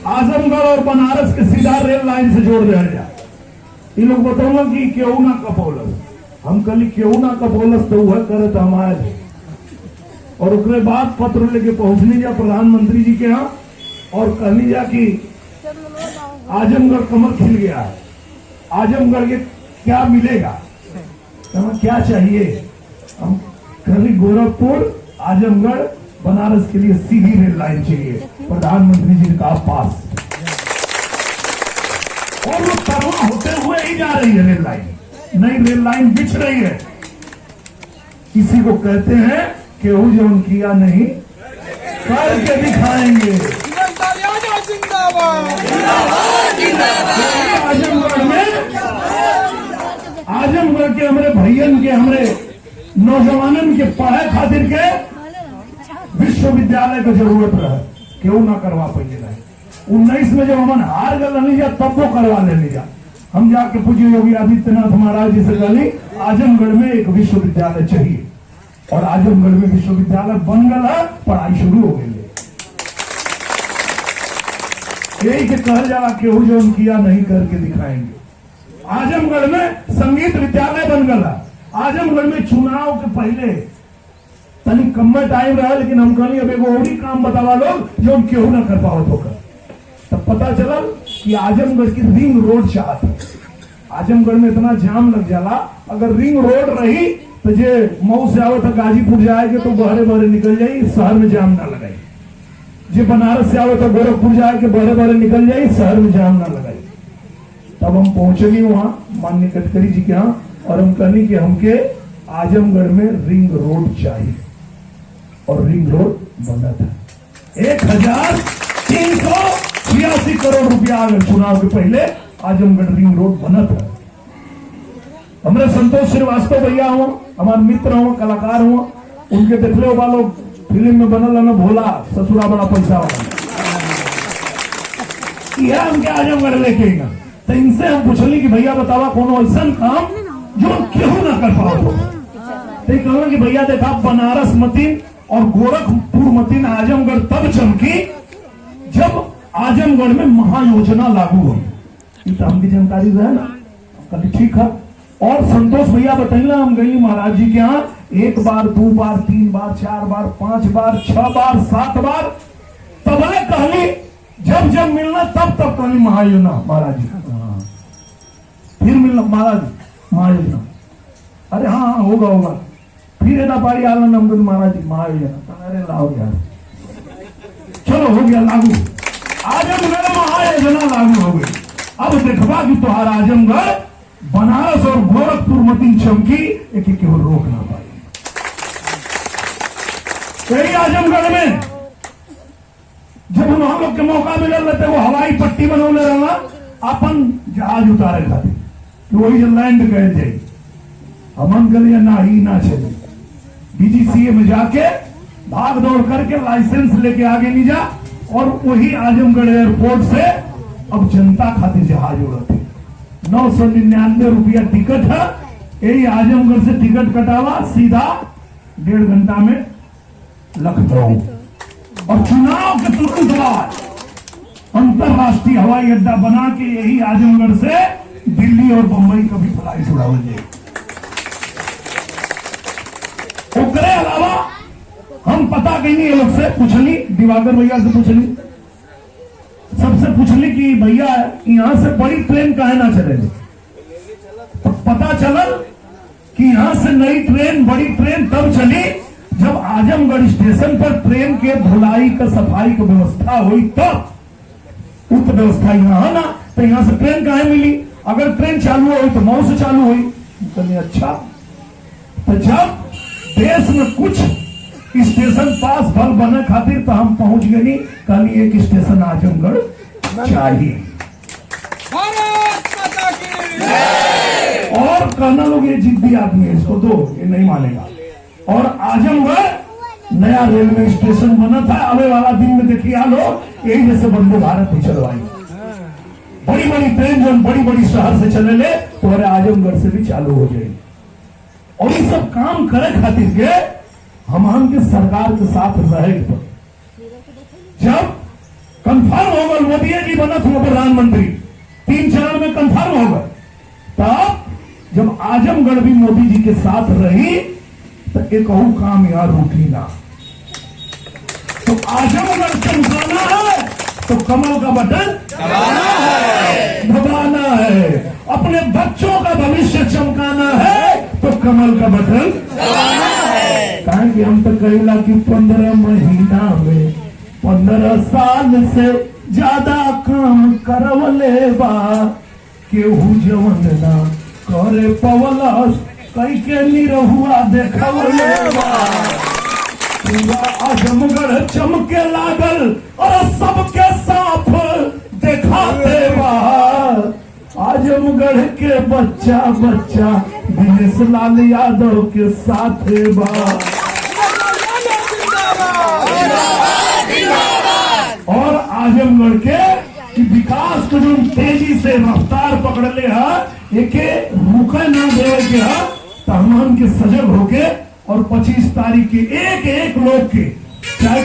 आजमगढ़ और बनारस के सीधा रेल लाइन से जोड़ दिया जाए। ये लोग बताओ कि क्यों ना कपोलस, हम कल क्यों ना कपोलस तो वह करे तो हमारे। और उसके बाद पत्र लेके पहुंचने जा प्रधानमंत्री जी के यहाँ और कहने जा कि आजमगढ़ कमर खिल गया है, आजमगढ़ के क्या मिलेगा, हमें क्या चाहिए। हम कहली गोरखपुर आजमगढ़ बनारस के लिए सीधी रेल लाइन चाहिए, प्रधानमंत्री जी ने कहा पास। और वो तबाह होते हुए ही जा रही है रेल लाइन, नई रेल लाइन बिछ रही है। किसी को कहते हैं कि वो जो किया नहीं करके दिखाएंगे। आजमगढ़ के हमारे भैयन के हमारे नौजवानन के पढ़ाई खातिर के विश्वविद्यालय का जरूरत रहे, क्यों ना करवा पाइए। 19 में जब हमन हार गल नहीं जा तब वो करवा लेने जा। हम जाके पूछे योगी आदित्यनाथ महाराज जी से गली आजमगढ़ में एक विश्वविद्यालय चाहिए, और आजमगढ़ में विश्वविद्यालय बन गया है, पढ़ाई शुरू हो गई है। यही के कहल जाला केहू जो किया नहीं करके दिखाएंगे। आजमगढ़ में संगीत विद्यालय बन गया। आजमगढ़ में चुनाव के पहले तनी कम टाइम रहा, लेकिन हम कहनी अब एगो और ही काम बतावा लोग जो केहू ना कर पावत होकर। तब पता चला कि आजमगढ़ की रिंग रोड चाहते। आजमगढ़ में इतना जाम लग जाला, अगर रिंग रोड रही तो जे मऊ से आओ तो गाजीपुर जाएंगे तो बहरे बहरे निकल जाये, शहर में जाम ना लगाई। जे बनारस से आओ तो गोरखपुर जाएंगे बहरे बहरे निकल जाये, शहर में जाम ना लगाई। तब हम पहुंचनी वहां माननीय गडकरी जी के यहाँ, और हम कहनी कि हमके आजमगढ़ में रिंग रोड चाहिए, और रिंग रोड बना था। 1386 करोड़ रुपया अगर चुनाव के पहले आजमगढ़ रिंग रोड बना था। हमारे संतोष श्रीवास्तव भैया हुआ, हमारे मित्र हुआ, कलाकार हुआ, उनके देखले वालों फिल्म में बनल ना भोला ससुरा बड़ा पैसा वाला, यह हमके आजमगढ़ लेके गए। तो इनसे हम पूछली कि भैया बतावा कोनो ऐसा काम जो क्यों ना कर पाओ। तो कहना कि भैया देखा बनारस मतीन और गोरखपुर मतीन आजमगढ़ तब चमकी जब आजमगढ़ में महायोजना लागू हो। तो हमकी जानकारी है ना, कभी ठीक है। और संतोष भैया बताइए हम गई महाराज जी के यहाँ 1 बार 2 बार 3 बार 4 बार 5 बार 6 बार 7 बार, तबले कहली जब जब मिलना तब तब कहली महायोजना महाराज जी, फिर मिलना महाराज महायोजना, अरे हाँ हाँ होगा होगा, फिर एदा पारी आला नंबर महाराज जी महायोजना, अरे लाओ यार चलो हो गया लागू। आजमगढ़ महायोजना लागू हो गई। अब देखवा कि तुहार आजमगढ़ बनारस और गोरखपुर मतीन चमकी एक केवल रोक ना पाई। यही आजमगढ़ में जब हम लोग के मौका मिलल रहते वो हवाई पट्टी बनौले रहना अपन जहाज उतारे खातिर कि वही जो लैंड कह जाए। हमन गलिया ना ही ना चले, डीजीसीए में जाके भाग दौड़ करके लाइसेंस लेके आगे नहीं जा, और वही आजमगढ़ एयरपोर्ट से अब जनता खातिर जहाज उड़ते। 999 रुपया टिकट है। यही आजमगढ़ से टिकट कटावा सीधा 1.5 घंटा में लखनऊ, और चुनाव के तुरंत बाद अंतरराष्ट्रीय हवाई अड्डा बना के यही आजमगढ़ से दिल्ली और बंबई का भी फ्लाइट उड़ावल जाए। ओकरे अलावा हम पता कहीं ये लोग से पूछली, दिवाकर भैया से पूछली, सबसे पूछली कि भैया यहाँ से बड़ी ट्रेन काहे ना चलेगी। तो पता चलल कि यहाँ से नई ट्रेन बड़ी ट्रेन तब चली जब आजमगढ़ स्टेशन पर ट्रेन के धुलाई का सफाई की व्यवस्था हुई, तब उक्त व्यवस्था यहाँ है ना, तो यहाँ से ट्रेन काहे मिली। अगर ट्रेन चालू हुई तो मऊ से चालू हुई। तो अच्छा, तो जब देश में कुछ स्टेशन पास भल बने खातिर तो हम पहुंच गए, कल एक स्टेशन आजमगढ़ चाहिए। और कहना लोग ये जिद्दी आदमी है, इसको दो, ये नहीं मानेगा। और आजमगढ़ नया रेलवे स्टेशन बना था, आने वाला दिन में देखिए लोग यही जैसे वंदे भारत ही चलवाई। बड़ी बड़ी ट्रेन जो बड़ी बड़ी शहर से चले ले तो आजमगढ़ से भी चालू हो जाएगी। और ये सब काम करे खातिर के हम के सरकार के साथ रहे। जब कंफर्म हो गए मोदी जी बनत हुआ प्रधानमंत्री, 3 चरण में कंफर्म हो गए। तब जब आजमगढ़ भी मोदी जी के साथ रही तो एक और काम यार रुकी ना। तो आजमगढ़ चमकाना है तो कमल का बटन दबाना है, अपने बच्चों का भविष्य चमकाना है तो कमल का बटन दबाना है। कहें कि हम तो कहेला कि 15 महीना में 15 साल से ज्यादा काम करवले बा, केहू जवन ना करे पवलस कई के निरहुआ देखवले बा। पूरा आजमगढ़ चमके लागल और सबके साफ दिखाते बा। आजमगढ़ के बच्चा बच्चा दिनेश लाल यादव के साथ बा। और आजमगढ़ के विकास को जो तेजी से रफ्तार पकड़ले है, एके रुके ना देवे के है, तो हम के सजग होके और 25 तारीख के एक एक लोग के चाहे